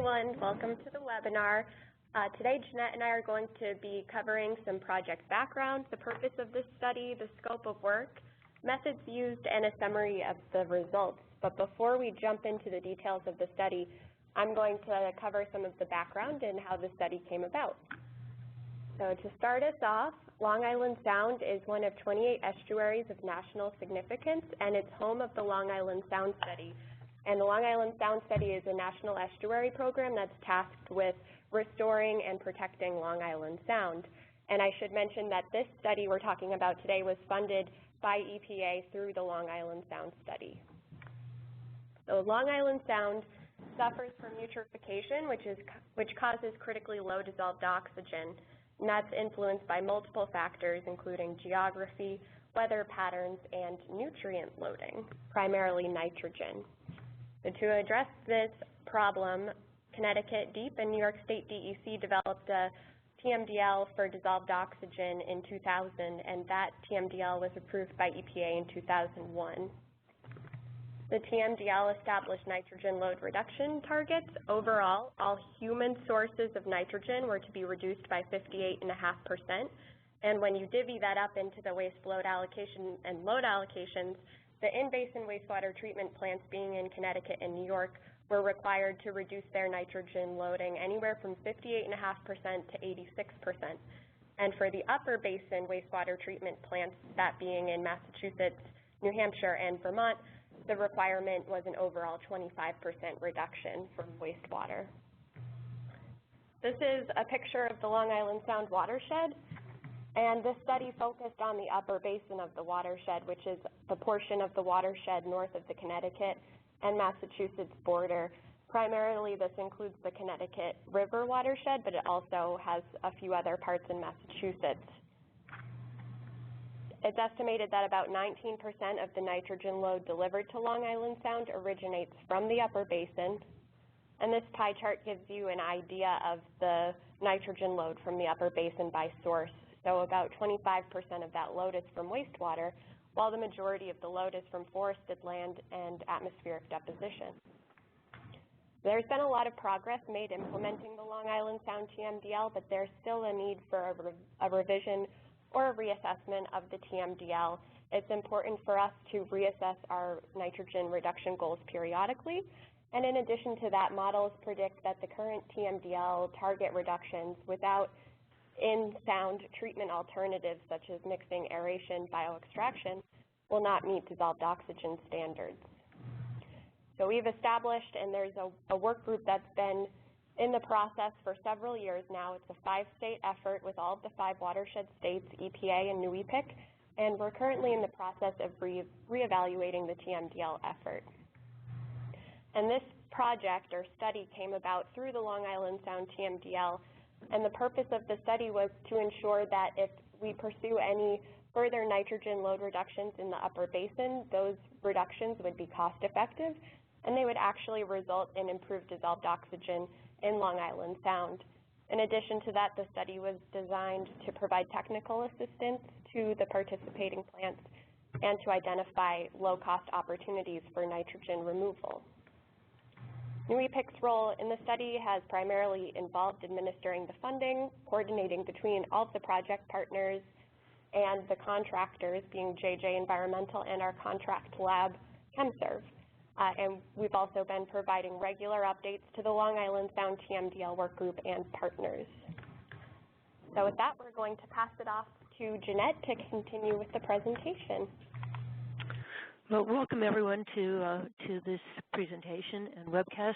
everyone. Welcome to the webinar. Today, Jeanette and I are going to be covering some project background, the purpose of this study, the scope of work, methods used, and a summary of the results. But before we jump into the details of the study, I'm going to cover some of the background and how the study came about. So to start us off, Long Island Sound is one of 28 estuaries of national significance, and it's home of the Long Island Sound Study. And the Long Island Sound Study is a national estuary program that's tasked with restoring and protecting Long Island Sound. And I should mention that this study we're talking about today was funded by EPA through the Long Island Sound Study. So Long Island Sound suffers from eutrophication, which causes critically low dissolved oxygen. And that's influenced by multiple factors, including geography, weather patterns, and nutrient loading, primarily nitrogen. So to address this problem, Connecticut DEEP and New York State DEC developed a TMDL for dissolved oxygen in 2000, and that TMDL was approved by EPA in 2001. The TMDL established nitrogen load reduction targets. Overall, all human sources of nitrogen were to be reduced by 58.5%. And when you divvy that up into the waste load allocation and load allocations, the in-basin wastewater treatment plants being in Connecticut and New York were required to reduce their nitrogen loading anywhere from 58.5% to 86%. And for the upper basin wastewater treatment plants, that being in Massachusetts, New Hampshire, and Vermont, the requirement was an overall 25% reduction from wastewater. This is a picture of the Long Island Sound watershed, and this study focused on the upper basin of the watershed, which is the portion of the watershed north of the Connecticut and Massachusetts border. Primarily, this includes the Connecticut River watershed, but it also has a few other parts in Massachusetts. It's estimated that about 19% of the nitrogen load delivered to Long Island Sound originates from the upper basin, and this pie chart gives you an idea of the nitrogen load from the upper basin by source. So about 25% of that load is from wastewater, while the majority of the load is from forested land and atmospheric deposition. There's been a lot of progress made implementing the Long Island Sound TMDL, but there's still a need for a revision or a reassessment of the TMDL. It's important for us to reassess our nitrogen reduction goals periodically. And in addition to that, models predict that the current TMDL target reductions without in-sound treatment alternatives such as mixing, aeration, bioextraction will not meet dissolved oxygen standards. So we've established, and there's a work group that's been in the process for several years now. It's a 5-state effort with all of the 5 watershed states, EPA and NEIWPCC, and we're currently in the process of reevaluating the TMDL effort. And this project or study came about through the Long Island Sound TMDL, and the purpose of the study was to ensure that if we pursue any further nitrogen load reductions in the upper basin, those reductions would be cost effective, and they would actually result in improved dissolved oxygen in Long Island Sound. In addition to that, the study was designed to provide technical assistance to the participating plants and to identify low-cost opportunities for nitrogen removal. NEIWPCC's role in the study has primarily involved administering the funding, coordinating between all of the project partners and the contractors, being JJ Environmental and our contract lab, ChemServe. And we've also been providing regular updates to the Long Island Sound TMDL work group and partners. So with that, we're going to pass it off to Jeanette to continue with the presentation. Well, welcome everyone to this presentation and webcast.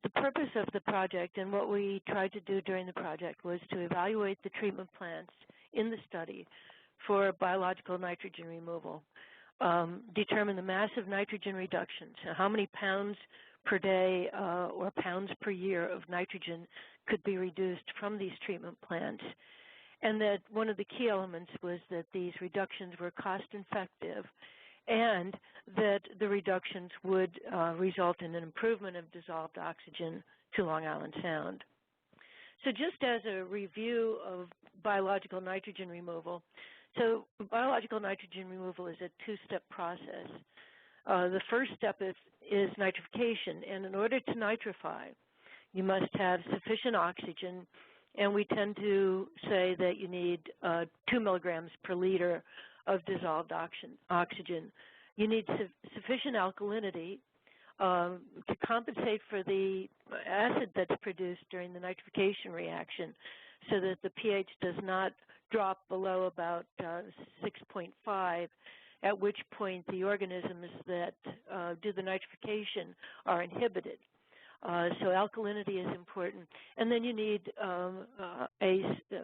The purpose of the project and what we tried to do during the project was to evaluate the treatment plants in the study for biological nitrogen removal. Determine the massive nitrogen reductions, how many pounds per day or pounds per year of nitrogen could be reduced from these treatment plants, and that one of the key elements was that these reductions were cost-effective and that the reductions would result in an improvement of dissolved oxygen to Long Island Sound. So just as a review of biological nitrogen removal, so biological nitrogen removal is a 2-step process. The first step is nitrification, and in order to nitrify, you must have sufficient oxygen, and we tend to say that you need 2 milligrams per liter of dissolved oxygen. You need sufficient alkalinity to compensate for the acid that's produced during the nitrification reaction so that the pH does not drop below about 6.5, at which point the organisms that do the nitrification are inhibited. So alkalinity is important. And then you need a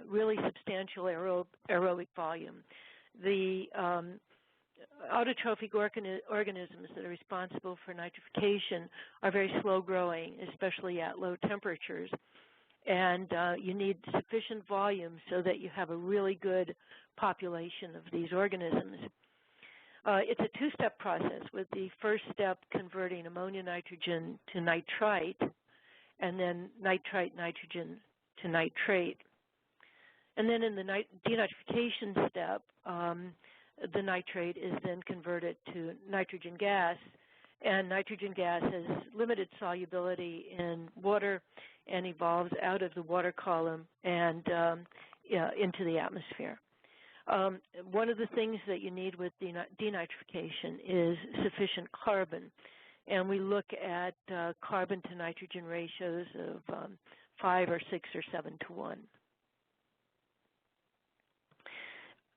really substantial aerobic volume. The autotrophic organisms that are responsible for nitrification are very slow growing, especially at low temperatures. And you need sufficient volume so that you have a really good population of these organisms. It's a two-step process, with the first step converting ammonia nitrogen to nitrite, and then nitrite nitrogen to nitrate. And then in the denitrification step, the nitrate is then converted to nitrogen gas, and nitrogen gas has limited solubility in water and evolves out of the water column and into the atmosphere. One of the things that you need with denitrification is sufficient carbon, and we look at carbon to nitrogen ratios of 5 or 6 or 7 to 1.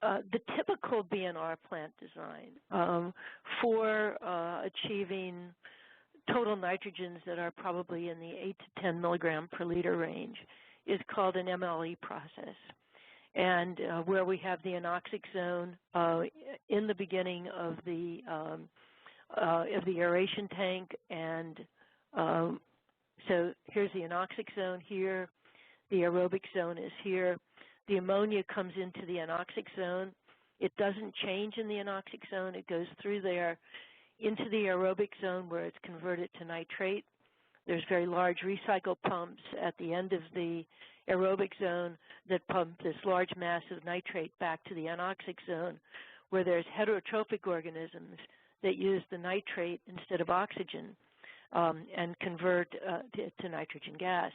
The typical BNR plant design for achieving total nitrogens that are probably in the 8 to 10 milligram per liter range is called an MLE process. And where we have the anoxic zone in the beginning of the aeration tank, and so here's the anoxic zone here, the aerobic zone is here. The ammonia comes into the anoxic zone. It doesn't change in the anoxic zone. It goes through there into the aerobic zone where it's converted to nitrate. There's very large recycle pumps at the end of the aerobic zone that pump this large mass of nitrate back to the anoxic zone, where there's heterotrophic organisms that use the nitrate instead of oxygen and convert to nitrogen gas.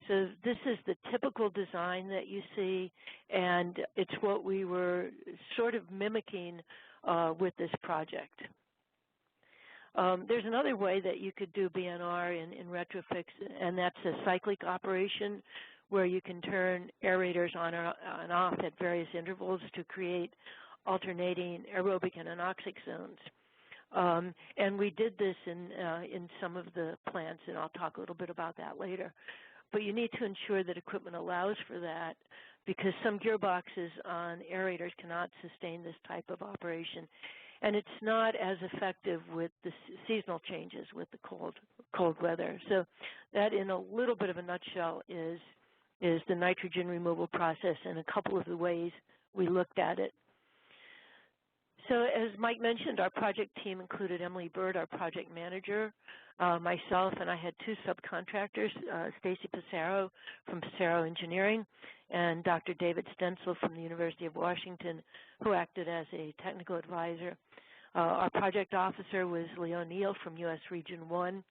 So this is the typical design that you see, and it's what we were sort of mimicking with this project. There's another way that you could do BNR in retrofits, and that's a cyclic operation, where you can turn aerators on and off at various intervals to create alternating aerobic and anoxic zones. And we did this in some of the plants, and I'll talk a little bit about that later. But you need to ensure that equipment allows for that, because some gearboxes on aerators cannot sustain this type of operation. And it's not as effective with the seasonal changes with the cold weather. So that, in a little bit of a nutshell, is the nitrogen removal process and a couple of the ways we looked at it. So as Mike mentioned, our project team included Emily Bird, our project manager, myself, and I had 2 subcontractors, Stacy Passaro from Passaro Engineering and Dr. David Stencil from the University of Washington, who acted as a technical advisor. Our project officer was Leon Neal from U.S. Region 1.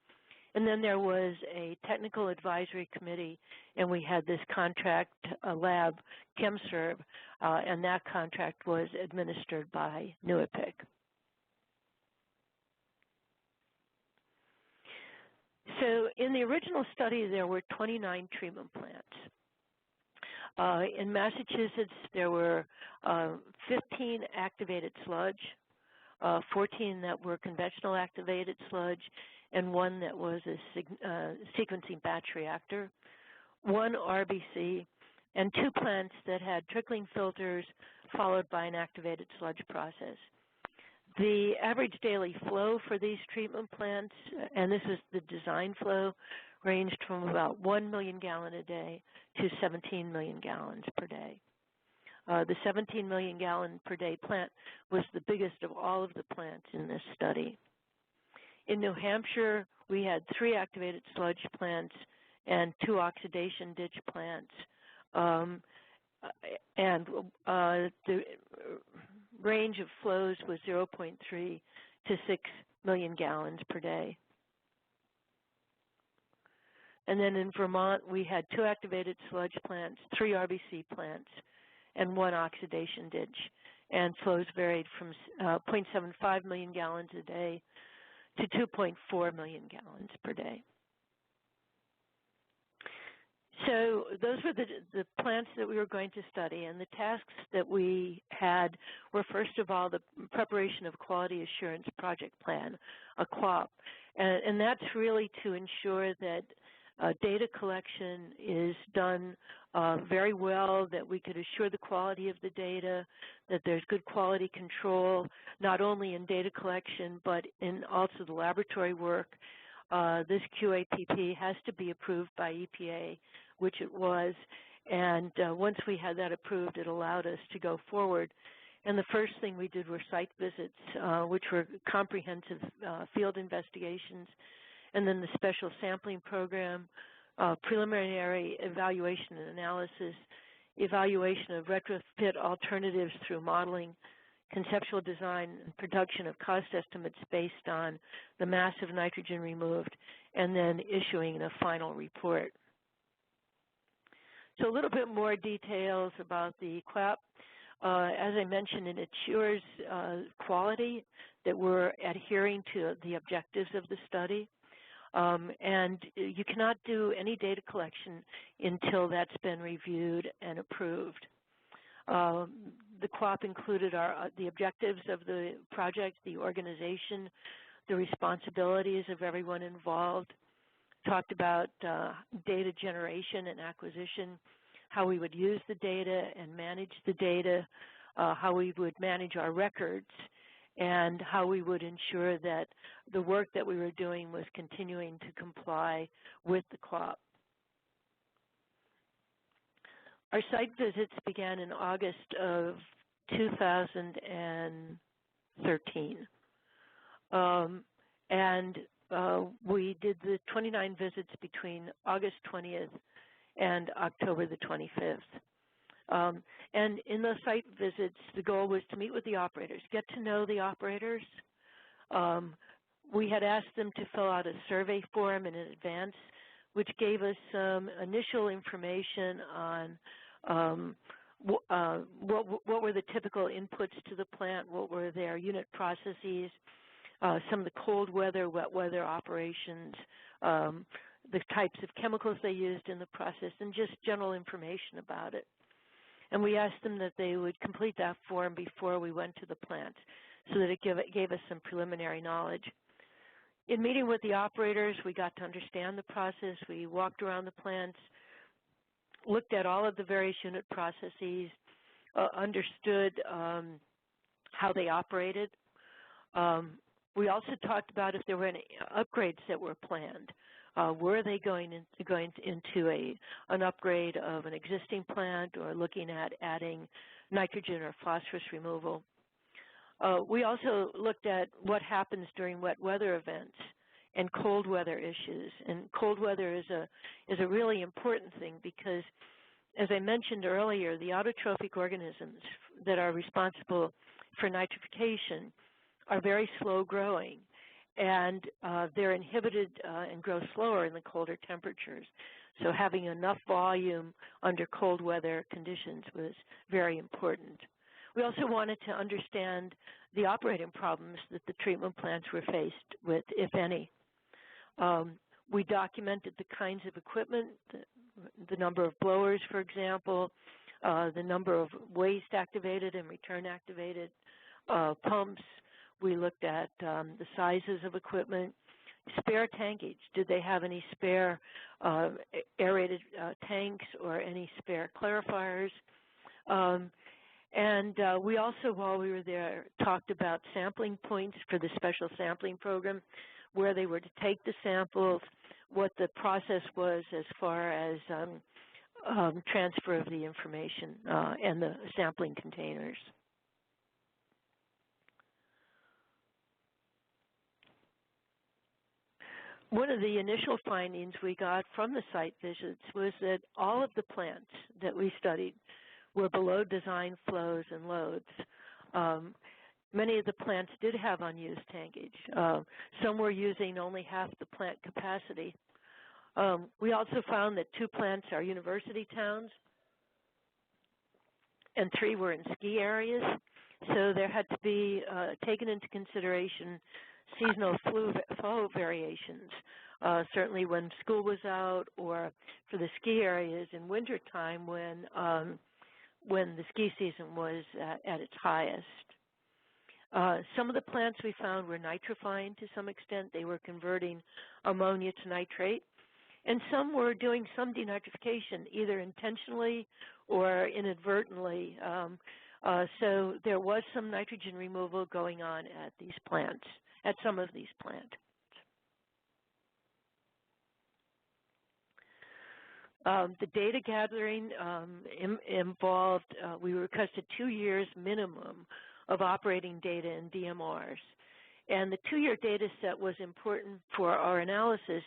And then there was a technical advisory committee, and we had this contract lab, ChemServe, and that contract was administered by NEIWPCC. So in the original study, there were 29 treatment plants. In Massachusetts, there were 15 activated sludge, 14 that were conventional activated sludge, and 1 that was a sequencing batch reactor, 1 RBC, and 2 plants that had trickling filters followed by an activated sludge process. The average daily flow for these treatment plants, and this is the design flow, ranged from about 1 million gallon a day to 17 million gallons per day. The 17 million gallon per day plant was the biggest of all of the plants in this study. In New Hampshire, we had 3 activated sludge plants and 2 oxidation ditch plants. And the range of flows was 0.3 to 6 million gallons per day. And then in Vermont, we had 2 activated sludge plants, 3 RBC plants, and 1 oxidation ditch. And flows varied from 0.75 million gallons a day to 2.4 million gallons per day. So those were the plants that we were going to study, and the tasks that we had were, first of all, the preparation of Quality Assurance Project Plan, a QAP, and that's really to ensure that data collection is done very well, that we could assure the quality of the data, that there's good quality control, not only in data collection, but in also the laboratory work. This QAPP has to be approved by EPA, which it was, and once we had that approved, it allowed us to go forward. And the first thing we did were site visits, which were comprehensive field investigations, and then the special sampling program, preliminary evaluation and analysis, evaluation of retrofit alternatives through modeling, conceptual design and production of cost estimates based on the mass of nitrogen removed, and then issuing a final report. So a little bit more details about the QAP. As I mentioned, it ensures quality, that we're adhering to the objectives of the study. And you cannot do any data collection until that's been reviewed and approved. The QAP included the objectives of the project, the organization, the responsibilities of everyone involved, talked about data generation and acquisition, how we would use the data and manage the data, how we would manage our records, and how we would ensure that the work that we were doing was continuing to comply with the QAP. Our site visits began in August of 2013. We did the 29 visits between August 20th and October the 25th. And in those site visits, the goal was to meet with the operators, get to know the operators. We had asked them to fill out a survey form in advance, which gave us some initial information on what were the typical inputs to the plant, what were their unit processes, some of the cold weather, wet weather operations, the types of chemicals they used in the process, and just general information about it. And we asked them that they would complete that form before we went to the plant so that it gave us some preliminary knowledge. In meeting with the operators, we got to understand the process. We walked around the plants, looked at all of the various unit processes, understood how they operated. We also talked about if there were any upgrades that were planned. Were they going into an upgrade of an existing plant or looking at adding nitrogen or phosphorus removal? We also looked at what happens during wet weather events and cold weather issues. And cold weather is a really important thing because, as I mentioned earlier, the autotrophic organisms that are responsible for nitrification are very slow growing, and they're inhibited and grow slower in the colder temperatures. So having enough volume under cold weather conditions was very important. We also wanted to understand the operating problems that the treatment plants were faced with, if any. We documented the kinds of equipment, the number of blowers, for example, the number of waste activated and return activated pumps. We looked at the sizes of equipment, spare tankage. Did they have any spare aerated tanks or any spare clarifiers? We also, while we were there, talked about sampling points for the special sampling program, where they were to take the samples, what the process was as far as transfer of the information and the sampling containers. One of the initial findings we got from the site visits was that all of the plants that we studied were below design flows and loads. many of the plants did have unused tankage. Some were using only half the plant capacity. We also found that 2 plants are university towns, and 3 were in ski areas. So there had to be taken into consideration seasonal flow variations, certainly when school was out, or for the ski areas in wintertime when the ski season was at its highest. Some of the plants we found were nitrifying to some extent. They were converting ammonia to nitrate. And some were doing some denitrification, either intentionally or inadvertently. So there was some nitrogen removal going on at these plants, at some of these plants. The data gathering involved, we requested 2 years minimum of operating data in DMRs. And the 2-year data set was important for our analysis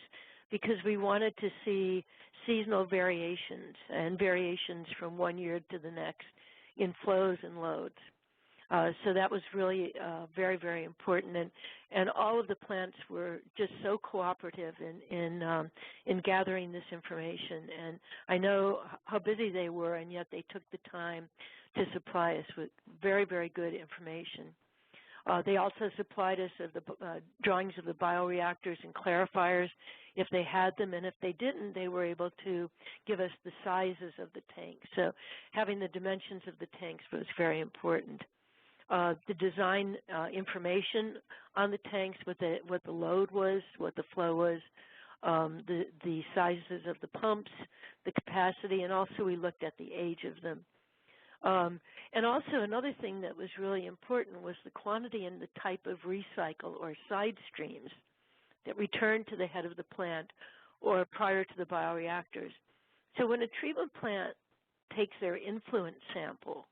because we wanted to see seasonal variations and variations from one year to the next in flows and loads. So that was really very, very important, and all of the plants were just so cooperative in gathering this information. And I know how busy they were, and yet they took the time to supply us with very, very good information. They also supplied us with the drawings of the bioreactors and clarifiers if they had them, and if they didn't, they were able to give us the sizes of the tanks. So having the dimensions of the tanks was very important. The design information on the tanks, what the load was, what the flow was, the sizes of the pumps, the capacity, and also we looked at the age of them. And also another thing that was really important was the quantity and the type of recycle or side streams that return to the head of the plant or prior to the bioreactors. So when a treatment plant takes their influent sample,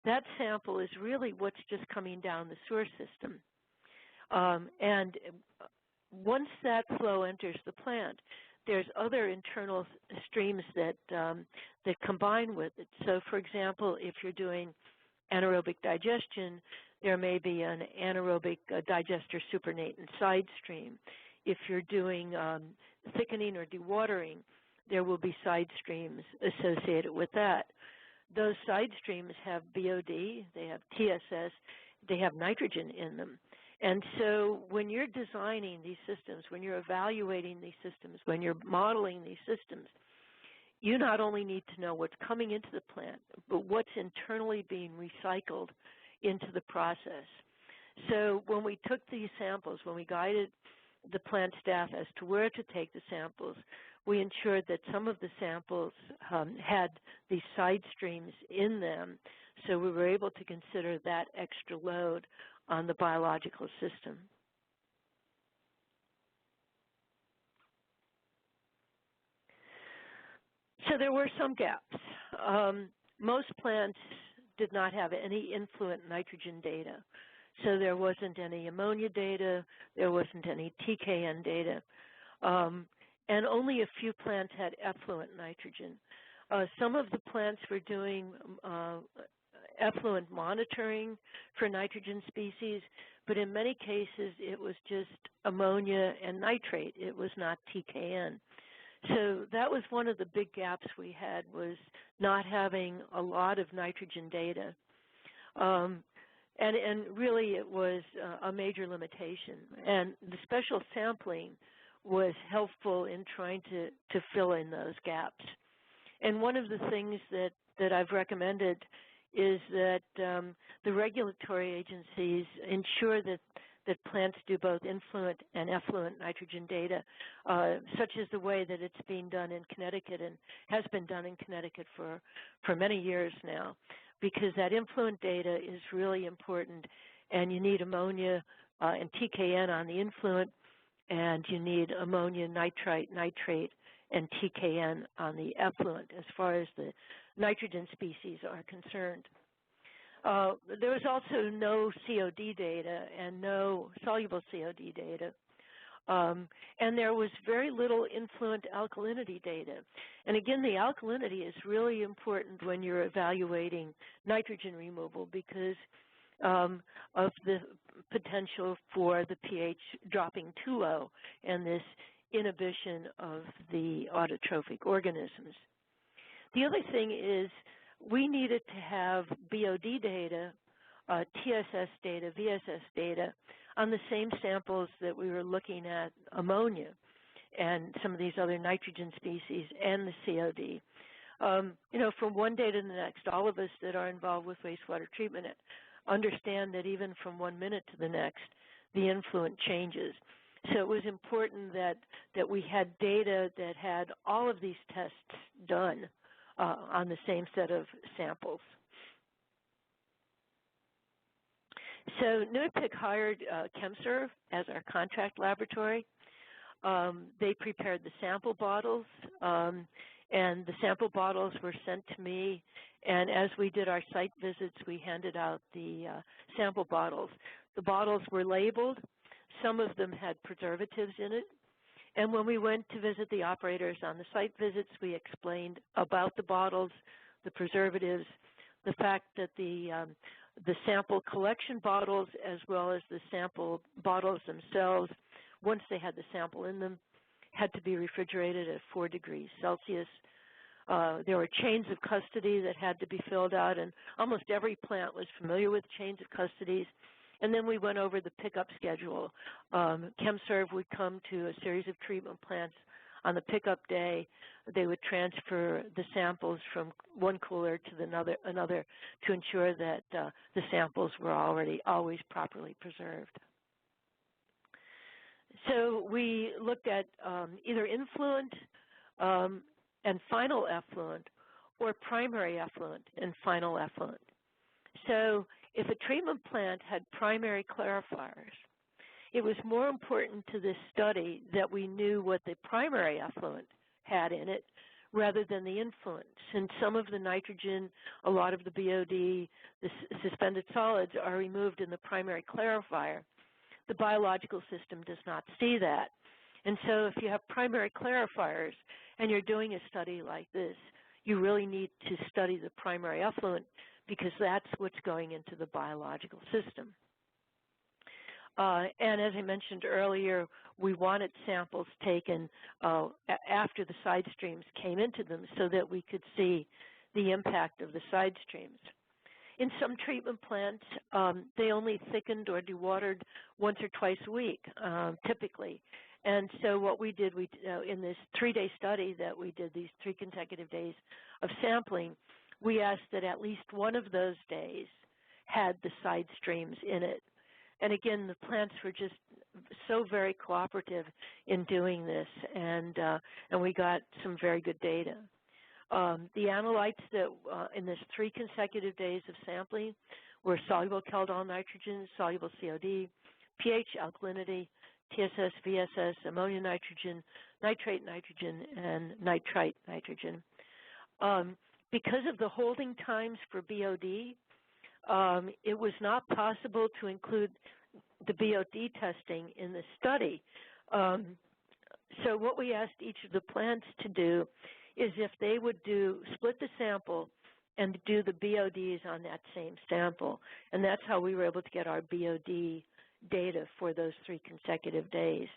that sample is really what's just coming down the sewer system. And once that flow enters the plant, there's other internal streams that combine with it. So, for example, if you're doing anaerobic digestion, there may be an anaerobic digester supernatant side stream. If you're doing thickening or dewatering, there will be side streams associated with that. Those side streams have BOD, they have TSS, they have nitrogen in them. And so when you're designing these systems, when you're evaluating these systems, when you're modeling these systems, you not only need to know what's coming into the plant, but what's internally being recycled into the process. So when we took these samples, when we guided the plant staff as to where to take the samples, we ensured that some of the samples had these side streams in them, so we were able to consider that extra load on the biological system. So there were some gaps. Most plants did not have any influent nitrogen data. So there wasn't any ammonia data, there wasn't any TKN data, and only a few plants had effluent nitrogen. Some of the plants were doing effluent monitoring for nitrogen species, but in many cases it was just ammonia and nitrate. It was not TKN. So that was one of the big gaps we had, was not having a lot of nitrogen data. And really it was a major limitation. And the special sampling was helpful in trying to fill in those gaps. And one of the things that I've recommended is that the regulatory agencies ensure that plants do both influent and effluent nitrogen data, such as the way that it's being done in Connecticut and has been done in Connecticut for many years now, because that influent data is really important, and you need ammonia and TKN on the influent, and you need ammonia, nitrite, nitrate, and TKN on the effluent as far as the nitrogen species are concerned. There was also no COD data and no soluble COD data. And there was very little influent alkalinity data. And again, the alkalinity is really important when you're evaluating nitrogen removal, because of the potential for the pH dropping too low and this inhibition of the autotrophic organisms. The other thing is we needed to have BOD data, TSS data, VSS data on the same samples that we were looking at ammonia and some of these other nitrogen species and the COD. You know, from one day to the next, all of us that are involved with wastewater treatment understand that even from 1 minute to the next, the influence changes. So it was important that we had data that had all of these tests done on the same set of samples. So NEIWPCC hired ChemServe as our contract laboratory. They prepared the sample bottles, and the sample bottles were sent to me, and as we did our site visits, we handed out the sample bottles. The bottles were labeled. Some of them had preservatives in it, and when we went to visit the operators on the site visits, we explained about the bottles, the preservatives, the fact that the sample collection bottles as well as the sample bottles themselves, once they had the sample in them, had to be refrigerated at 4 degrees Celsius. There were chains of custody that had to be filled out, and almost every plant was familiar with chains of custodies. And then we went over the pickup schedule. ChemServe would come to a series of treatment plants on the pickup day. They would transfer the samples from one cooler to another to ensure that the samples were always properly preserved. So we looked at either influent and final effluent or primary effluent and final effluent. So if a treatment plant had primary clarifiers, it was more important to this study that we knew what the primary effluent had in it rather than the influent. Since some of the nitrogen, a lot of the BOD, the suspended solids are removed in the primary clarifier, the biological system does not see that. And so if you have primary clarifiers and you're doing a study like this, you really need to study the primary effluent because that's what's going into the biological system. And as I mentioned earlier, we wanted samples taken after the side streams came into them so that we could see the impact of the side streams. In some treatment plants, they only thickened or dewatered once or twice a week, typically. And so what we did, in this 3-day study that we did, these 3 consecutive days of sampling, we asked that at least one of those days had the side streams in it. And again, the plants were just so very cooperative in doing this, and we got some very good data. The analytes that in this 3 consecutive days of sampling were soluble Caldol nitrogen, soluble COD, pH alkalinity, TSS, VSS, ammonia nitrogen, nitrate nitrogen, and nitrite nitrogen. Because of the holding times for BOD, it was not possible to include the BOD testing in the study. So what we asked each of the plants to do is if they would split the sample and do the BODs on that same sample. And that's how we were able to get our BOD data for those 3 consecutive days.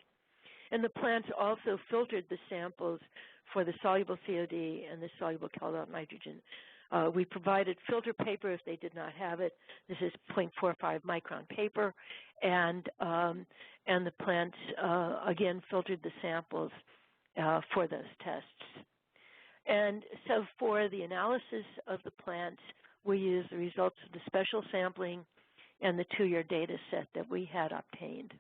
And the plants also filtered the samples for the soluble COD and the soluble Caldol nitrogen. We provided filter paper if they did not have it. This is 0.45 micron paper, and the plants again filtered the samples for those tests. And so for the analysis of the plants, we used the results of the special sampling and the 2-year data set that we had obtained.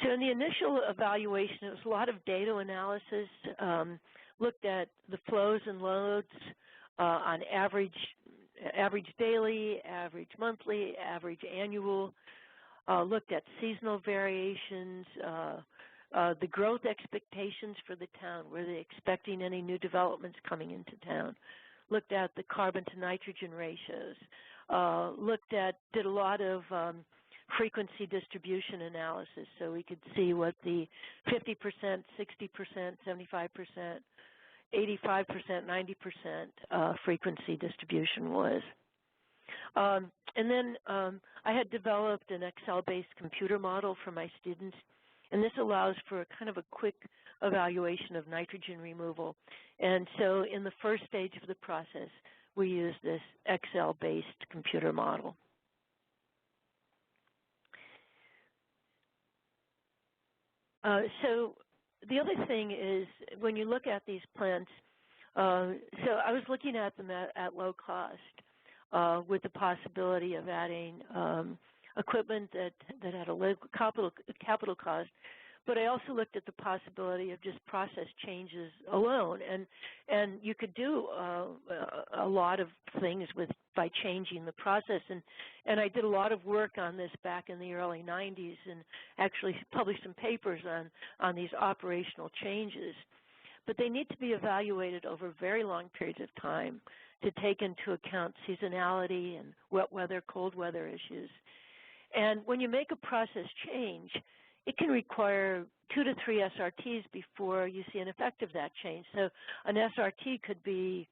So in the initial evaluation, it was a lot of data analysis, looked at the flows and loads on average daily, average monthly, average annual, looked at seasonal variations, the growth expectations for the town. Were they expecting any new developments coming into town? Looked at the carbon to nitrogen ratios. Did a lot of frequency distribution analysis so we could see what the 50%, 60%, 75%, 85%, 90% frequency distribution was. And then I had developed an Excel-based computer model for my students, and this allows for kind of a quick evaluation of nitrogen removal. And so in the first stage of the process, we use this Excel-based computer model. So the other thing is when you look at these plants, so I was looking at them at low cost with the possibility of adding equipment that had a low capital cost. But I also looked at the possibility of just process changes alone, and you could do a lot of things by changing the process. And I did a lot of work on this back in the early 90s, and actually published some papers on these operational changes. But they need to be evaluated over very long periods of time to take into account seasonality and wet weather, cold weather issues. And when you make a process change, it can require 2 to 3 SRTs before you see an effect of that change. So an SRT could be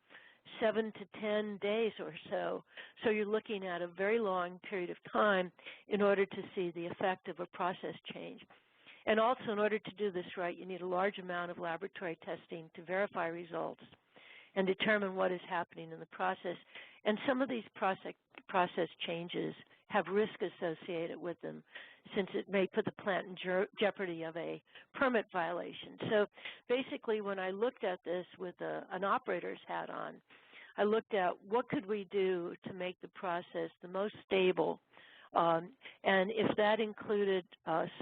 7 to 10 days or so. So you're looking at a very long period of time in order to see the effect of a process change. And also, in order to do this right, you need a large amount of laboratory testing to verify results and determine what is happening in the process. And some of these process changes have risk associated with them, since it may put the plant in jeopardy of a permit violation. So basically, when I looked at this with an operator's hat on, I looked at what could we do to make the process the most stable, and if that included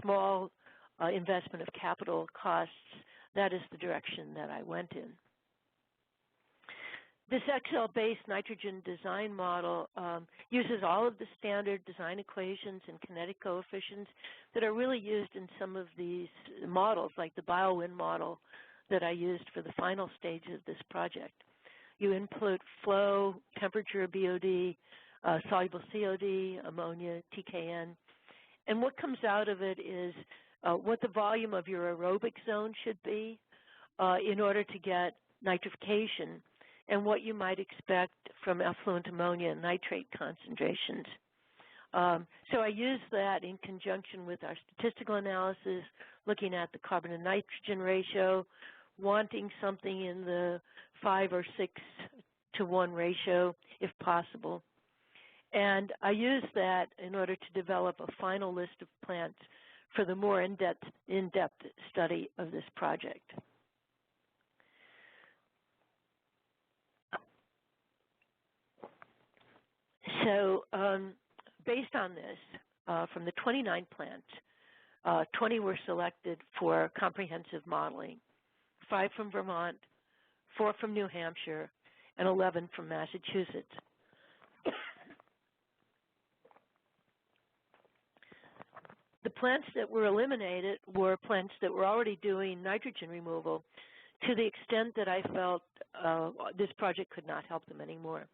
small investment of capital costs, that is the direction that I went in. This Excel-based nitrogen design model uses all of the standard design equations and kinetic coefficients that are really used in some of these models, like the BioWind model that I used for the final stage of this project. You input flow, temperature, BOD, soluble COD, ammonia, TKN, and what comes out of it is what the volume of your aerobic zone should be in order to get nitrification, and what you might expect from effluent ammonia and nitrate concentrations. So I used that in conjunction with our statistical analysis, looking at the carbon to nitrogen ratio, wanting something in the 5 or 6 to 1 ratio if possible. And I used that in order to develop a final list of plants for the more in-depth study of this project. So based on this, from the 29 plants, 20 were selected for comprehensive modeling, 5 from Vermont, 4 from New Hampshire, and 11 from Massachusetts. The plants that were eliminated were plants that were already doing nitrogen removal to the extent that I felt this project could not help them anymore.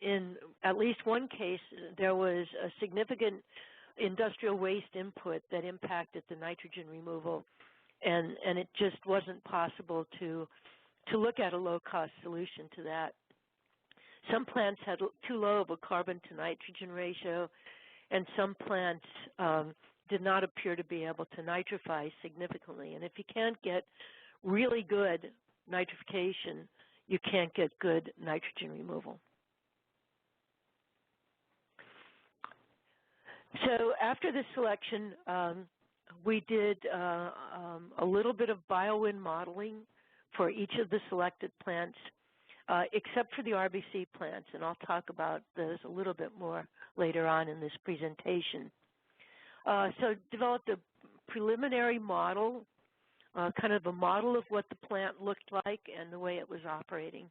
In at least one case, there was a significant industrial waste input that impacted the nitrogen removal, and it just wasn't possible to look at a low-cost solution to that. Some plants had too low of a carbon to nitrogen ratio, and some plants did not appear to be able to nitrify significantly. And if you can't get really good nitrification, you can't get good nitrogen removal. So after this selection, we did a little bit of BioWind modeling for each of the selected plants, except for the RBC plants, and I'll talk about those a little bit more later on in this presentation. So developed a preliminary model, kind of a model of what the plant looked like and the way it was operating.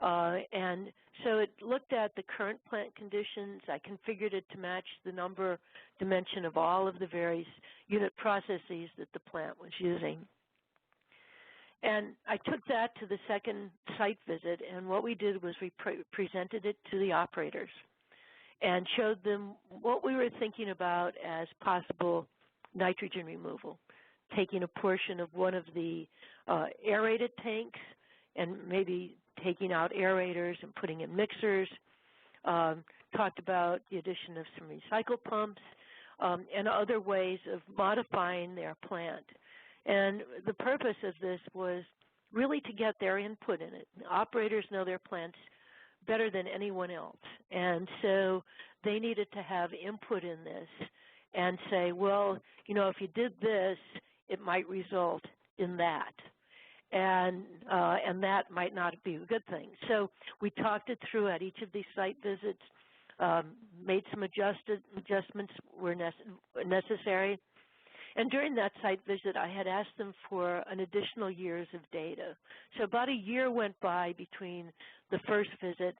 And so it looked at the current plant conditions. I configured it to match the number dimension of all of the various unit processes that the plant was using. And I took that to the second site visit, and what we did was we presented it to the operators and showed them what we were thinking about as possible nitrogen removal. taking a portion of one of the aerated tanks and maybe taking out aerators and putting in mixers. Talked about the addition of some recycle pumps and other ways of modifying their plant. And the purpose of this was really to get their input in it. Operators know their plants better than anyone else, and so they needed to have input in this and say, well, you know, if you did this, it might result in that, and that might not be a good thing. So we talked it through at each of these site visits, made some adjustments were necessary. And during that site visit, I had asked them for an additional years of data. So about a year went by between the first visit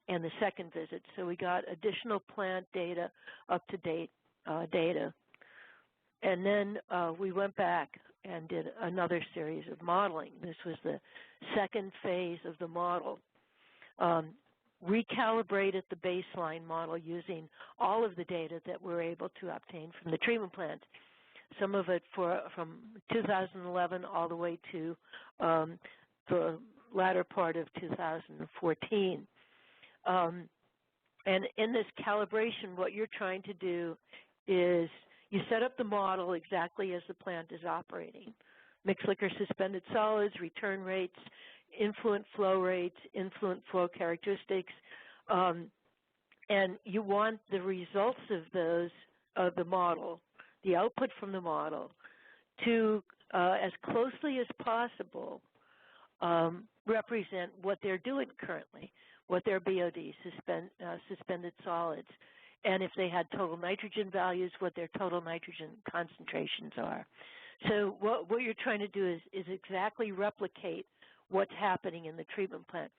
and the second visit. So we got additional plant data, up-to-date data. And then we went back and did another series of modeling. This was the second phase of the model. Recalibrated the baseline model using all of the data that we're able to obtain from the treatment plant. Some of it from 2011 all the way to the latter part of 2014. And in this calibration, what you're trying to do is you set up the model exactly as the plant is operating. Mixed liquor suspended solids, return rates, influent flow rates, influent flow characteristics, and you want the results of those, of the model, the output from the model, to as closely as possible represent what they're doing currently, what their BOD, suspended solids, and if they had total nitrogen values, what their total nitrogen concentrations are. So what you're trying to do is exactly replicate what's happening in the treatment plant.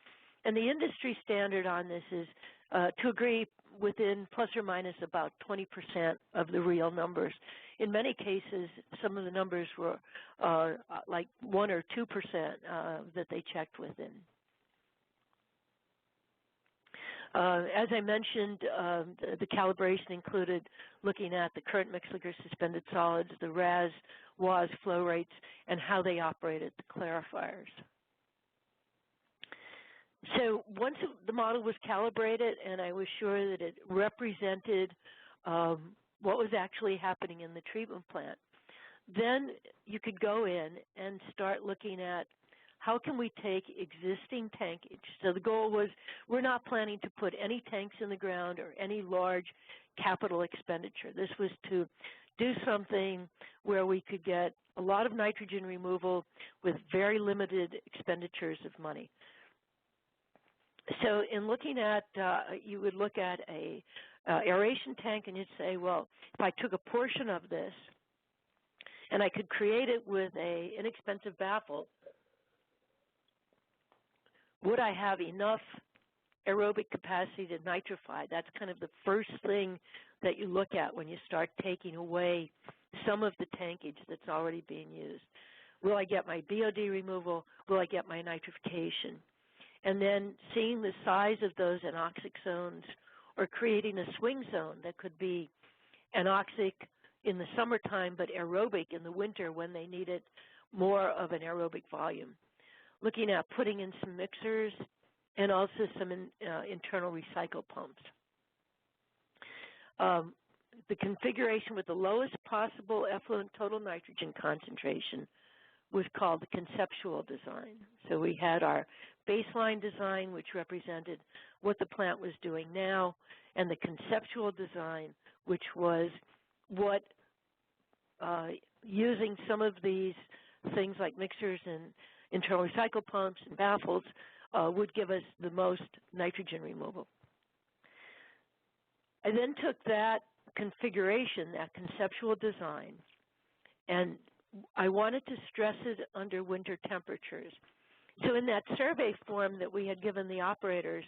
And the industry standard on this is to agree within plus or minus about 20% of the real numbers. In many cases, some of the numbers were like 1 or 2% that they checked within. As I mentioned, the calibration included looking at the current mixed liquor suspended solids, the RAS, WAS flow rates, and how they operated the clarifiers. So once the model was calibrated and I was sure that it represented what was actually happening in the treatment plant, then you could go in and start looking at how can we take existing tankage. So the goal was we're not planning to put any tanks in the ground or any large capital expenditure. This was to do something where we could get a lot of nitrogen removal with very limited expenditures of money. So in looking at, you would look at a aeration tank and you'd say, well, if I took a portion of this and I could create it with an inexpensive baffle, would I have enough aerobic capacity to nitrify? That's kind of the first thing that you look at when you start taking away some of the tankage that's already being used. Will I get my BOD removal? Will I get my nitrification? And then seeing the size of those anoxic zones or creating a swing zone that could be anoxic in the summertime but aerobic in the winter when they needed more of an aerobic volume. Looking at putting in some mixers and also some internal recycle pumps. The configuration with the lowest possible effluent total nitrogen concentration was called the conceptual design. So we had our baseline design, which represented what the plant was doing now, and the conceptual design, which was what using some of these things like mixers and internal recycle pumps and baffles would give us the most nitrogen removal. I then took that configuration, that conceptual design, and I wanted to stress it under winter temperatures. So in that survey form that we had given the operators,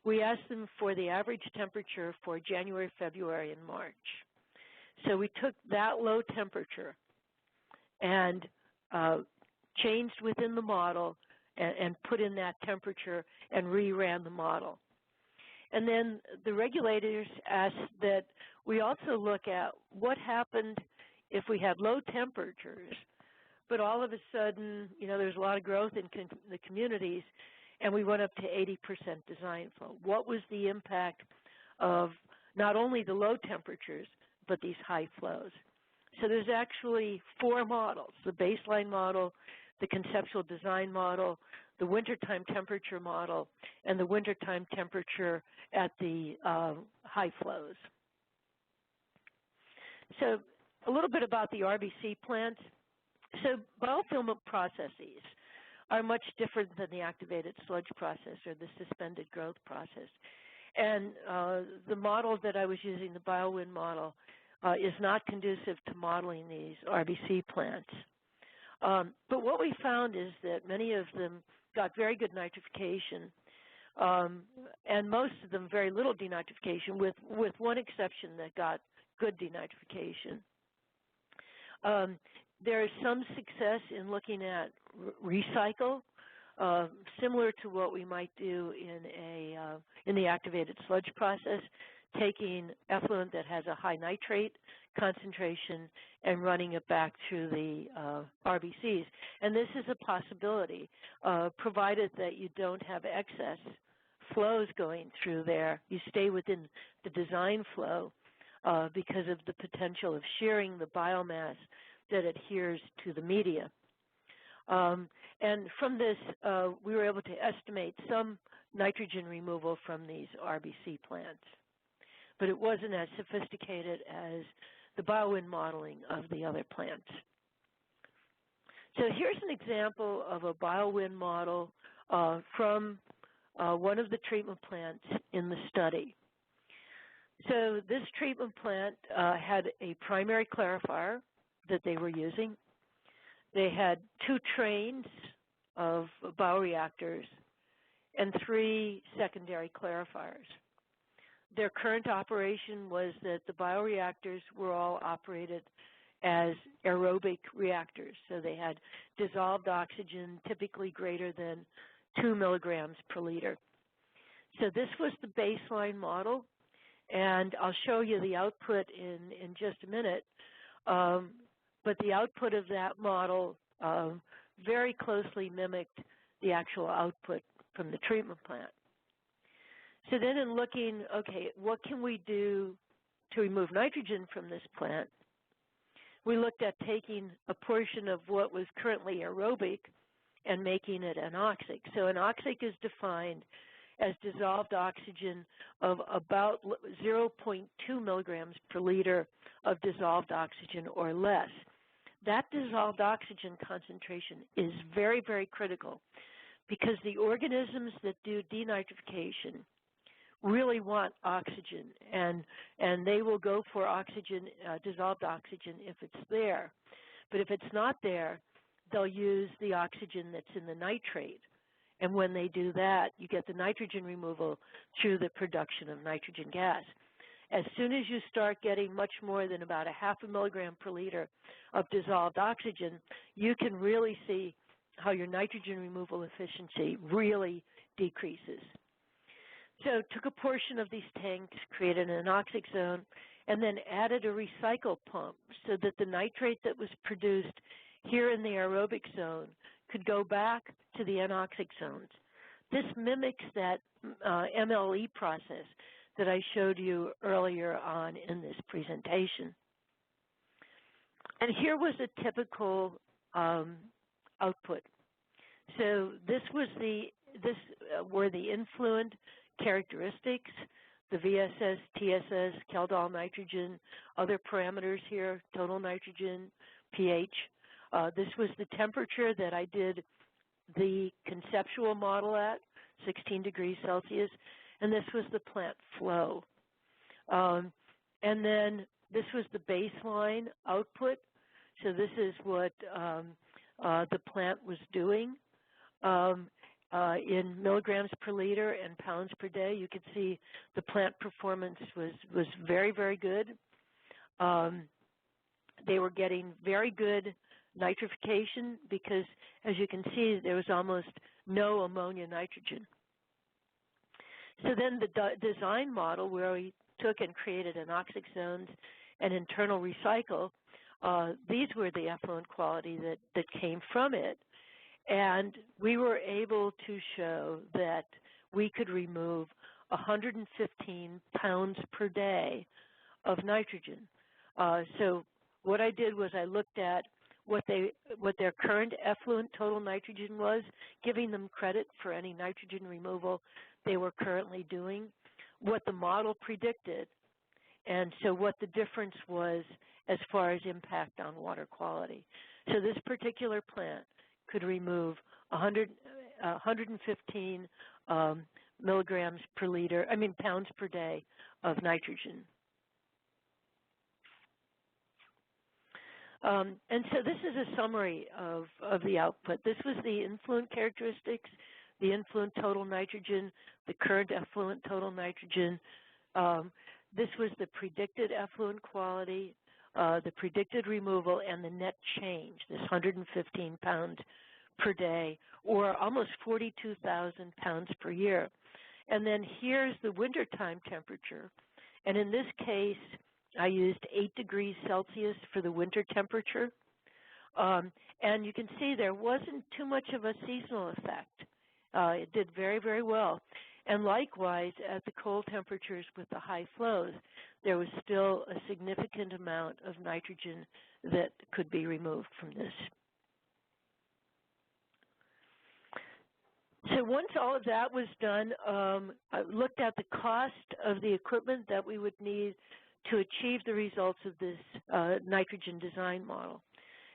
we asked them for the average temperature for January, February, and March. So we took that low temperature and changed within the model and put in that temperature and reran the model. And then the regulators asked that we also look at what happened if we had low temperatures, but all of a sudden, there's a lot of growth in the communities, and we went up to 80% design flow. What was the impact of not only the low temperatures, but these high flows? So there's actually 4 models: the baseline model, the conceptual design model, the wintertime temperature model, and the wintertime temperature at the high flows. So a little bit about the RBC plants. So biofilm processes are much different than the activated sludge process or the suspended growth process. And the model that I was using, the BioWind model, is not conducive to modeling these RBC plants. But what we found is that many of them got very good nitrification, and most of them very little denitrification, with one exception that got good denitrification. There is some success in looking at recycle, similar to what we might do in the activated sludge process, taking effluent that has a high nitrate concentration and running it back through the RBCs. And this is a possibility, provided that you don't have excess flows going through there. You stay within the design flow because of the potential of shearing the biomass that adheres to the media. And from this, we were able to estimate some nitrogen removal from these RBC plants. But it wasn't as sophisticated as the BioWind modeling of the other plants. So here's an example of a BioWind model from one of the treatment plants in the study. So this treatment plant had a primary clarifier that they were using. They had 2 trains of bioreactors and 3 secondary clarifiers. Their current operation was that the bioreactors were all operated as aerobic reactors. So they had dissolved oxygen, typically greater than 2 milligrams per liter. So this was the baseline model, and I'll show you the output in just a minute. But the output of that model very closely mimicked the actual output from the treatment plant. So then in looking, okay, what can we do to remove nitrogen from this plant? We looked at taking a portion of what was currently aerobic and making it anoxic. So anoxic is defined as dissolved oxygen of about 0.2 milligrams per liter of dissolved oxygen or less. That dissolved oxygen concentration is very, very critical because the organisms that do denitrification really want oxygen, and they will go for oxygen, dissolved oxygen, if it's there. But if it's not there, they'll use the oxygen that's in the nitrate. And when they do that, you get the nitrogen removal through the production of nitrogen gas. As soon as you start getting much more than about 0.5 milligram per liter of dissolved oxygen, you can really see how your nitrogen removal efficiency really decreases. So took a portion of these tanks, created an anoxic zone, and then added a recycle pump so that the nitrate that was produced here in the aerobic zone could go back to the anoxic zones. This mimics that MLE process that I showed you earlier on in this presentation. And here was a typical output. So this were the influent characteristics, the VSS, TSS, Kaldol nitrogen, other parameters here, total nitrogen, pH. This was the temperature that I did the conceptual model at, 16 degrees Celsius, and this was the plant flow. And then this was the baseline output. So this is what the plant was doing. In milligrams per liter and pounds per day, you could see the plant performance was very, very good. They were getting very good nitrification because, as you can see, there was almost no ammonia nitrogen. So then the design model, where we took and created anoxic zones and internal recycle, these were the effluent quality that came from it. And we were able to show that we could remove 115 pounds per day of nitrogen. So what I did was I looked at what their current effluent total nitrogen was, giving them credit for any nitrogen removal they were currently doing, what the model predicted, and so what the difference was as far as impact on water quality. So this particular plant could remove 115 milligrams per liter, pounds per day of nitrogen. And so this is a summary of the output. This was the influent characteristics, the influent total nitrogen, the current effluent total nitrogen. This was the predicted effluent quality, the predicted removal, and the net change, this 115 pounds per day, or almost 42,000 pounds per year. And then here's the wintertime temperature. And in this case, I used 8 degrees Celsius for the winter temperature. And you can see there wasn't too much of a seasonal effect. It did very, very well. And likewise, at the cold temperatures with the high flows, there was still a significant amount of nitrogen that could be removed from this. So once all of that was done, I looked at the cost of the equipment that we would need to achieve the results of this nitrogen design model.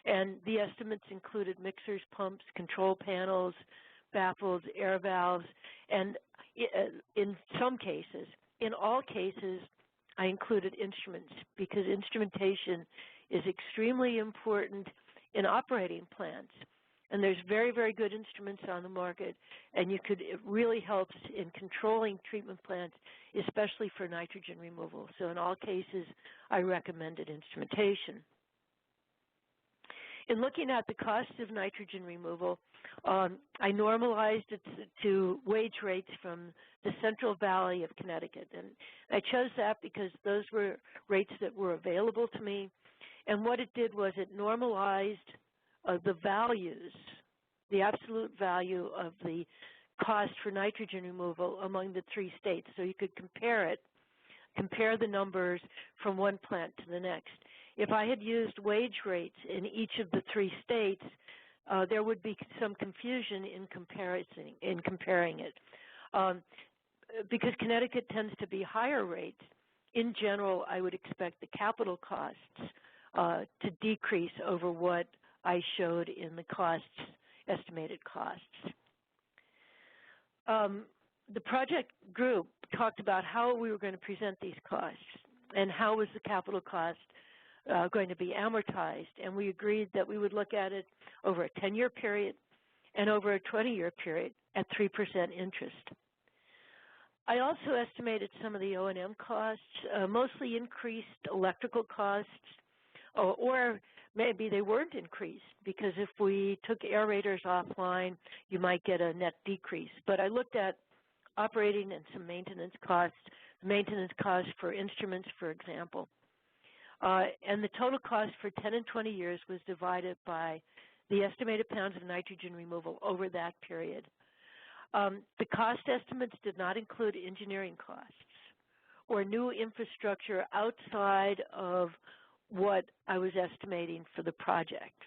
And the estimates included mixers, pumps, control panels, baffles, air valves, and in some cases, in all cases, I included instruments because instrumentation is extremely important in operating plants. And there's very, very good instruments on the market, and it really helps in controlling treatment plants, especially for nitrogen removal. So in all cases, I recommended instrumentation. In looking at the cost of nitrogen removal, I normalized it to wage rates from the Central Valley of Connecticut. And I chose that because those were rates that were available to me. And what it did was it normalized the values, the absolute value of the cost for nitrogen removal among the 3 states. So you could compare the numbers from one plant to the next. If I had used wage rates in each of the 3 states, there would be some confusion in comparing it. Because Connecticut tends to be higher rates, in general, I would expect the capital costs to decrease over what I showed in the estimated costs. The project group talked about how we were going to present these costs and how was the capital cost going to be amortized. And we agreed that we would look at it over a 10-year period and over a 20-year period at 3% interest. I also estimated some of the O&M costs, mostly increased electrical costs, or maybe they weren't increased, because if we took aerators offline, you might get a net decrease. But I looked at operating and some maintenance costs for instruments, for example. And the total cost for 10 and 20 years was divided by the estimated pounds of nitrogen removal over that period. The cost estimates did not include engineering costs or new infrastructure outside of what I was estimating for the project.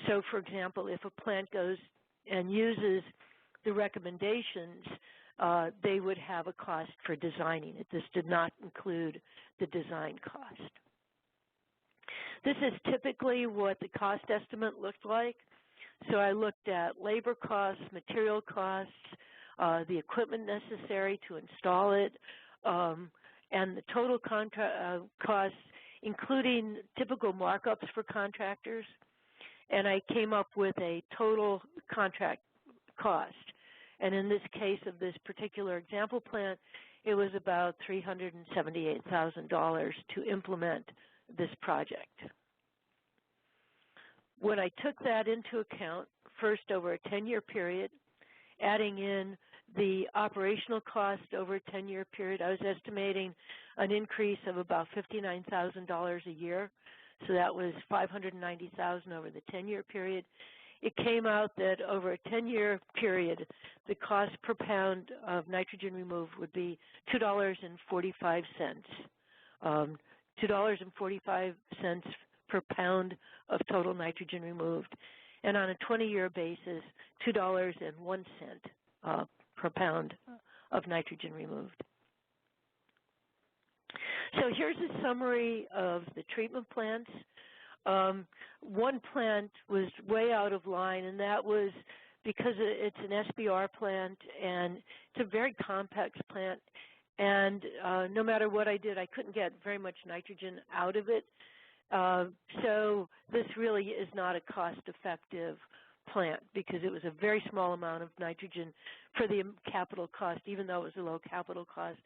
So, for example, if a plant goes and uses the recommendations, they would have a cost for designing it. This did not include the design cost. This is typically what the cost estimate looked like. So I looked at labor costs, material costs, the equipment necessary to install it, and the total costs, including typical markups for contractors. And I came up with a total contract cost. And in this case of this particular example plant, it was about $378,000 to implement this project. When I took that into account, first over a 10-year period, adding in the operational cost over a 10-year period, I was estimating an increase of about $59,000 a year. So that was $590,000 over the 10-year period. It came out that over a 10-year period, the cost per pound of nitrogen removed would be $2.45. $2.45 per pound of total nitrogen removed. And on a 20-year basis, $2.01 per pound of nitrogen removed. So here's a summary of the treatment plants. One plant was way out of line, and that was because it's an SBR plant, and it's a very complex plant. And no matter what I did, I couldn't get very much nitrogen out of it. So this really is not a cost-effective plant because it was a very small amount of nitrogen for the capital cost. Even though it was a low capital cost,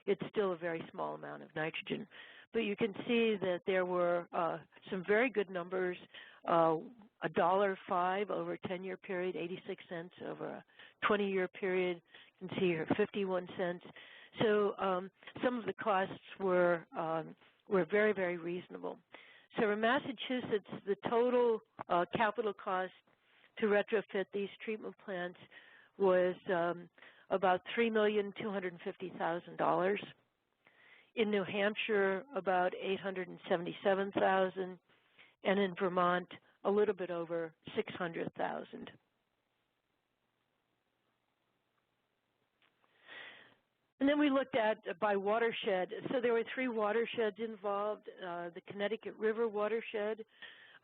it's still a very small amount of nitrogen. But you can see that there were some very good numbers, $1.05 over a 10-year period, 86 cents over a 20-year period. You can see here 51 cents. So some of the costs were very, very reasonable. So in Massachusetts, the total capital cost to retrofit these treatment plants was about $3,250,000. In New Hampshire, about $877,000, and in Vermont, a little bit over $600,000. And then we looked at by watershed. So there were 3 watersheds involved, the Connecticut River watershed,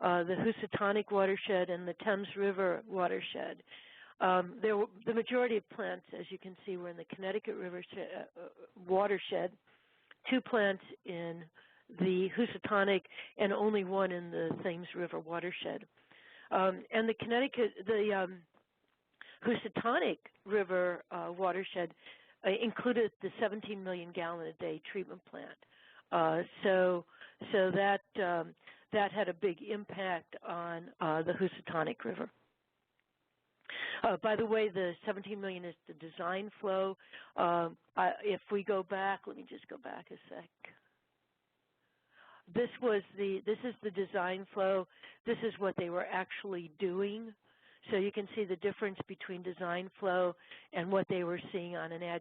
the Housatonic watershed, and the Thames River watershed. The majority of plants, as you can see, were in the Connecticut River watershed, 2 plants in the Housatonic, and only 1 in the Thames River watershed. And the Housatonic River watershed included the 17 million gallon a day treatment plant. So that had a big impact on the Housatonic River. By the way, the 17 million is the design flow. If we go back, let me just go back a sec. This is the design flow. This is what they were actually doing. So you can see the difference between design flow and what they were seeing on an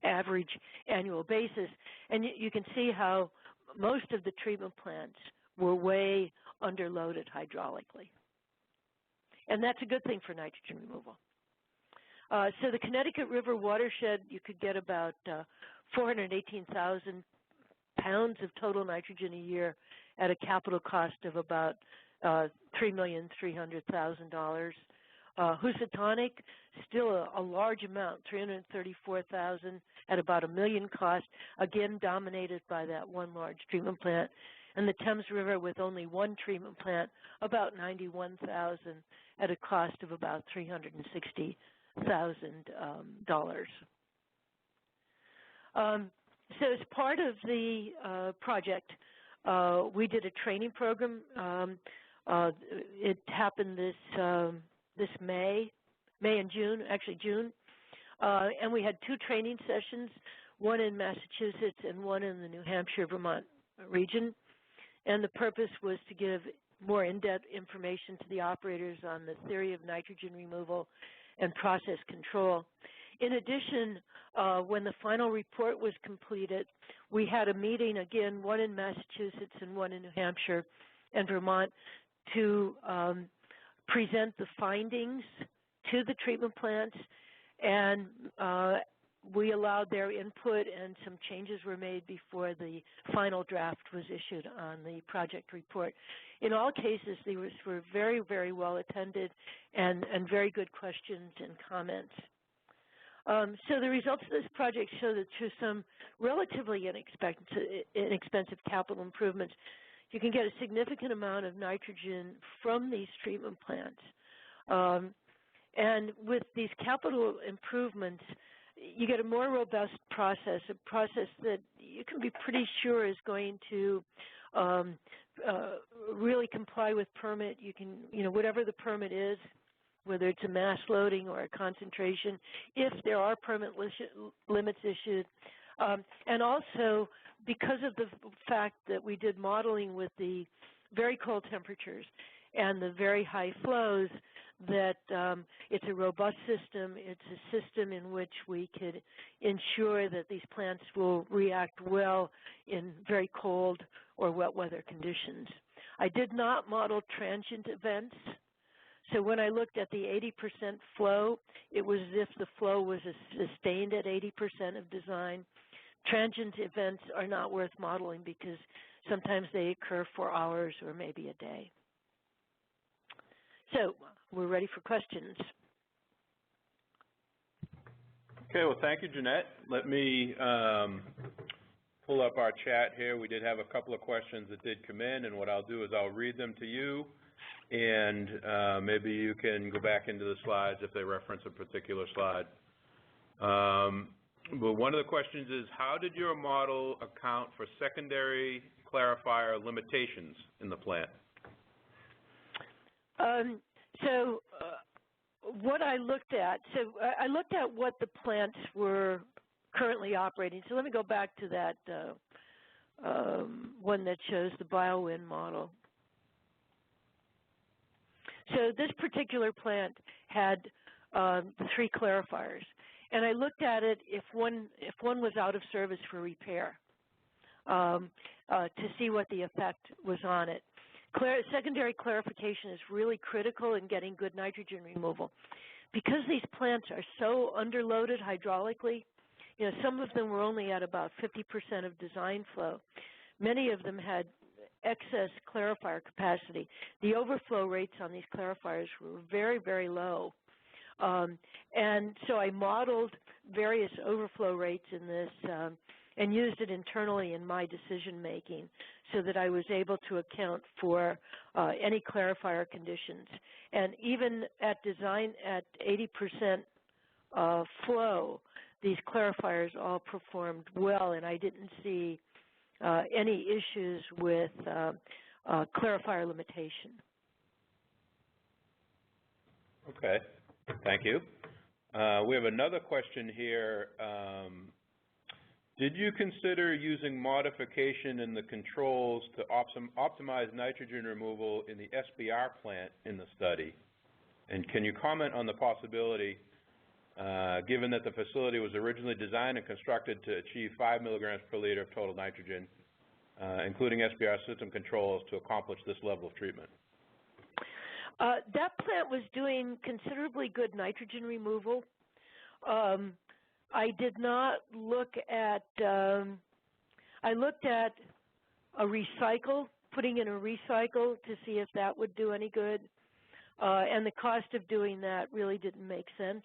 average annual basis. And you can see how most of the treatment plants were way underloaded hydraulically. And that's a good thing for nitrogen removal. So the Connecticut River watershed, you could get about 418,000 pounds of total nitrogen a year at a capital cost of about $3,300,000. Housatonic, still a large amount, 334,000 at about $1 million cost, again dominated by that one large treatment plant. And the Thames River with only 1 treatment plant, about 91,000 at a cost of about $360,000. So as part of the project, we did a training program. It happened this May and June, actually June. And we had 2 training sessions, one in Massachusetts and one in the New Hampshire-Vermont region. And the purpose was to give more in-depth information to the operators on the theory of nitrogen removal and process control. In addition, when the final report was completed, we had a meeting, again, one in Massachusetts and one in New Hampshire and Vermont, to present the findings to the treatment plants, and we allowed their input, and some changes were made before the final draft was issued on the project report. In all cases, these were very, very well attended and very good questions and comments. So the results of this project show that through some relatively inexpensive capital improvements, you can get a significant amount of nitrogen from these treatment plants. And with these capital improvements, you get a more robust process, a process that you can be pretty sure is going to really comply with permit. You can, whatever the permit is, whether it's a mass loading or a concentration, if there are permit limits issued. And also, because of the fact that we did modeling with the very cold temperatures and the very high flows, that it's a robust system. It's a system in which we could ensure that these plants will react well in very cold or wet weather conditions. I did not model transient events. So when I looked at the 80% flow, it was as if the flow was sustained at 80% of design. Transient events are not worth modeling because sometimes they occur for hours or maybe a day. So we're ready for questions. Okay, well, thank you, Jeanette. Let me pull up our chat here. We did have a couple of questions that did come in, and what I'll do is I'll read them to you, and maybe you can go back into the slides if they reference a particular slide. But one of the questions is, how did your model account for secondary clarifier limitations in the plant? What I looked at, I looked at what the plants were currently operating. So let me go back to that one that shows the BioWind model. So this particular plant had 3 clarifiers, and I looked at it if one was out of service for repair to see what the effect was on it. Secondary clarification is really critical in getting good nitrogen removal. Because these plants are so underloaded hydraulically, you know, some of them were only at about 50% of design flow. Many of them had excess clarifier capacity. The overflow rates on these clarifiers were very, very low. And so I modeled various overflow rates in this and used it internally in my decision making so that I was able to account for any clarifier conditions. And even at design at 80% flow, these clarifiers all performed well, and I didn't see any issues with clarifier limitation. Okay, thank you. We have another question here. Did you consider using modification in the controls to optimize nitrogen removal in the SBR plant in the study? And can you comment on the possibility, given that the facility was originally designed and constructed to achieve 5 milligrams per liter of total nitrogen, including SBR system controls to accomplish this level of treatment? That plant was doing considerably good nitrogen removal. I did not look at, I looked at a recycle, putting in a recycle to see if that would do any good, and the cost of doing that really didn't make sense.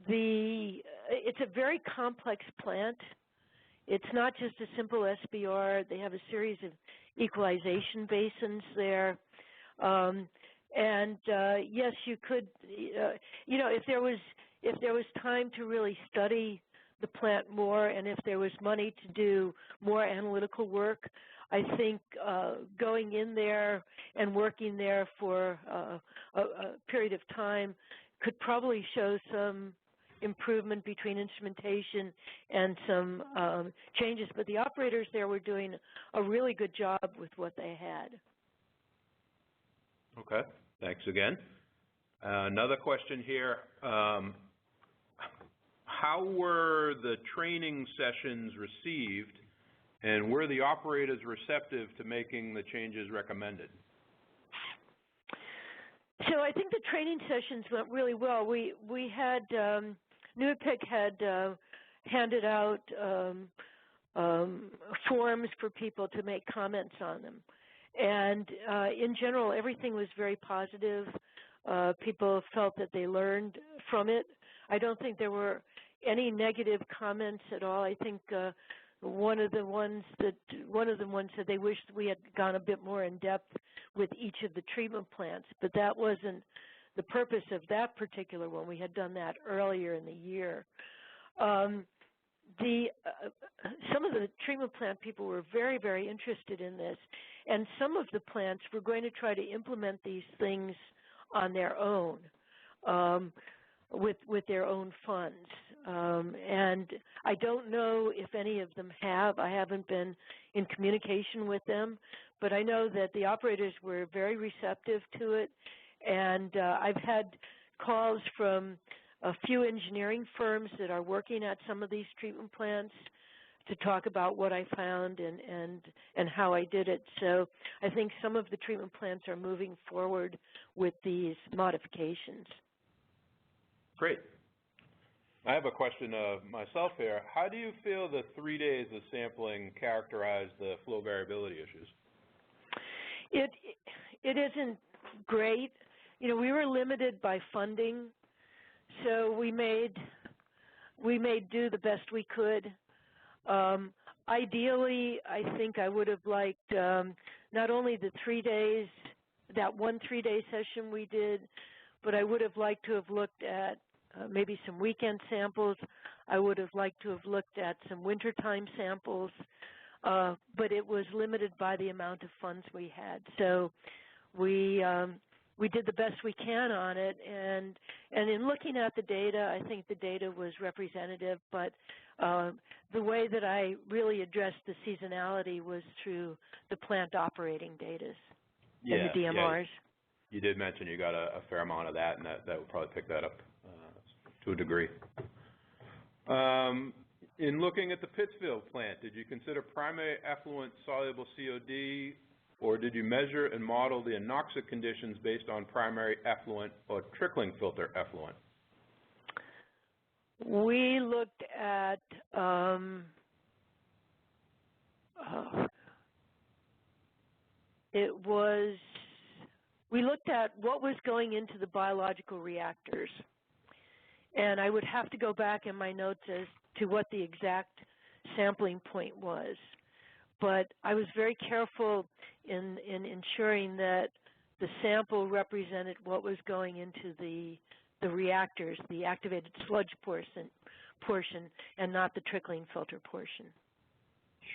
It's a very complex plant. It's not just a simple SBR. They have a series of equalization basins there. Yes, you could, you know, if there was time to really study the plant more and if there was money to do more analytical work, I think going in there and working there for a period of time could probably show some improvement between instrumentation and some changes. But the operators there were doing a really good job with what they had. Okay, thanks again. Another question here. How were the training sessions received, and were the operators receptive to making the changes recommended? So I think the training sessions went really well. We had, NEIWPCC had handed out forms for people to make comments on them. And in general, everything was very positive. People felt that they learned from it. I don't think there were any negative comments at all. I think one of them said they wished we had gone a bit more in depth with each of the treatment plants, but that wasn't the purpose of that particular one. We had done that earlier in the year. Some of the treatment plant people were very, very interested in this, and some of the plants were going to try to implement these things on their own, with their own funds. and I don't know if any of them have. I haven't been in communication with them, but I know that the operators were very receptive to it, and I've had calls from a few engineering firms that are working at some of these treatment plants to talk about what I found and how I did it. So I think some of the treatment plants are moving forward with these modifications. Great. I have a question myself here. How do you feel the 3 days of sampling characterized the flow variability issues? It isn't great. You know, we were limited by funding, so we made do the best we could. Ideally, I think I would have liked not only the 3 days, that one 3-day session we did, but I would have liked to have looked at maybe some weekend samples. I would have liked to have looked at some wintertime samples, but it was limited by the amount of funds we had. So we did the best we can on it, and in looking at the data, I think the data was representative, but the way that I really addressed the seasonality was through the plant operating data and the DMRs. Yeah. You did mention you got a fair amount of that, and that would probably pick that up to a degree. In looking at the Pittsfield plant, did you consider primary effluent soluble COD, or did you measure and model the anoxic conditions based on primary effluent or trickling filter effluent? We looked at we looked at what was going into the biological reactors, and I would have to go back in my notes as to what the exact sampling point was. But I was very careful in ensuring that the sample represented what was going into the reactors, the activated sludge portion, and not the trickling filter portion.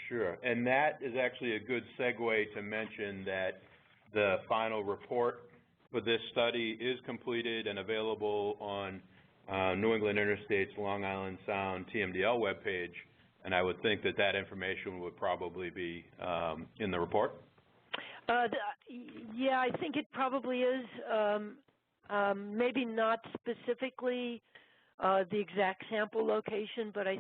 Sure, and that is actually a good segue to mention that the final report for this study is completed and available on New England Interstate's Long Island Sound TMDL webpage, and I would think that that information would probably be in the report. Yeah, I think it probably is. Maybe not specifically the exact sample location, but I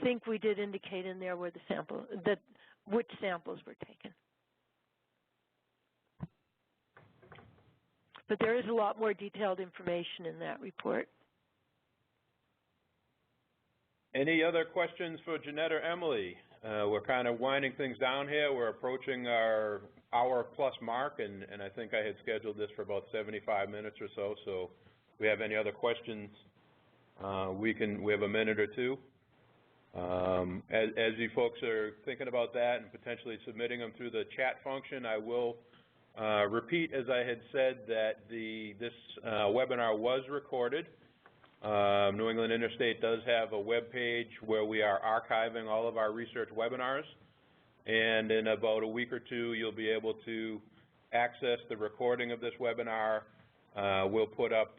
think we did indicate in there where the which samples were taken. But there is a lot more detailed information in that report. Any other questions for Jeanette or Emily? We're kind of winding things down here. We're approaching our hour-plus mark, and I think I had scheduled this for about 75 minutes or so. So if we have any other questions, we have a minute or two. As you folks are thinking about that and potentially submitting them through the chat function, I will repeat, as I had said, that this webinar was recorded. New England Interstate does have a web page where we are archiving all of our research webinars, and in about a week or two you'll be able to access the recording of this webinar. We'll put up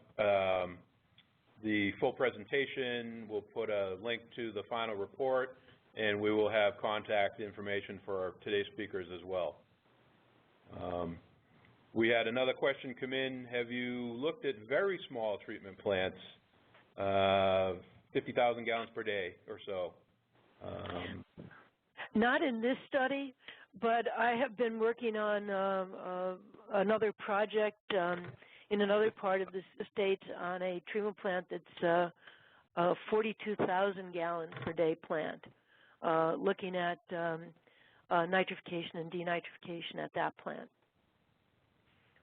the full presentation, we'll put a link to the final report, and we will have contact information for today's speakers as well. We had another question come in. Have you looked at very small treatment plants, 50,000 gallons per day or so? Not in this study, but I have been working on another project in another part of the state on a treatment plant that's a 42,000 gallons per day plant, looking at nitrification and denitrification at that plant.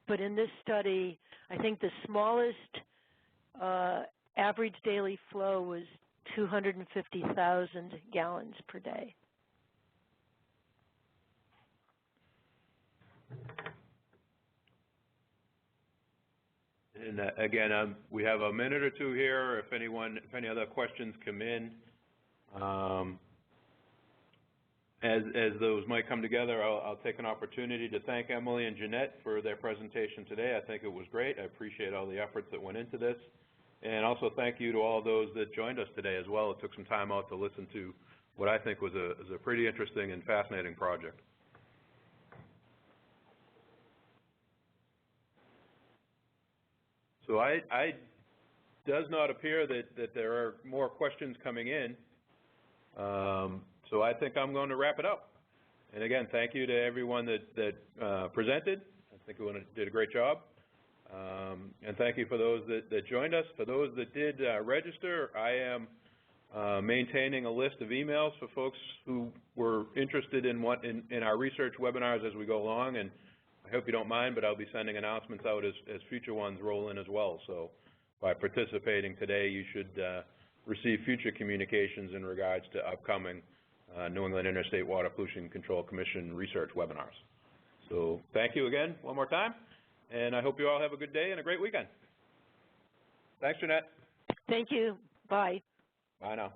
But in this study, I think the smallest average daily flow was 250,000 gallons per day. And again, we have a minute or two here. If any other questions come in, as those might come together, I'll take an opportunity to thank Emily and Jeanette for their presentation today. I think it was great. I appreciate all the efforts that went into this. And also thank you to all those that joined us today as well. It took some time out to listen to what I think was a pretty interesting and fascinating project. So does not appear that there are more questions coming in. So I think I'm going to wrap it up. And again, thank you to everyone that presented. I think everyone did a great job. And thank you for those that joined us. For those that did register, I am maintaining a list of emails for folks who were interested in our research webinars as we go along. And I hope you don't mind, but I'll be sending announcements out as future ones roll in as well. So by participating today, you should receive future communications in regards to upcoming New England Interstate Water Pollution Control Commission research webinars. So thank you again one more time, and I hope you all have a good day and a great weekend. Thanks, Jeanette. Thank you. Bye. Bye now.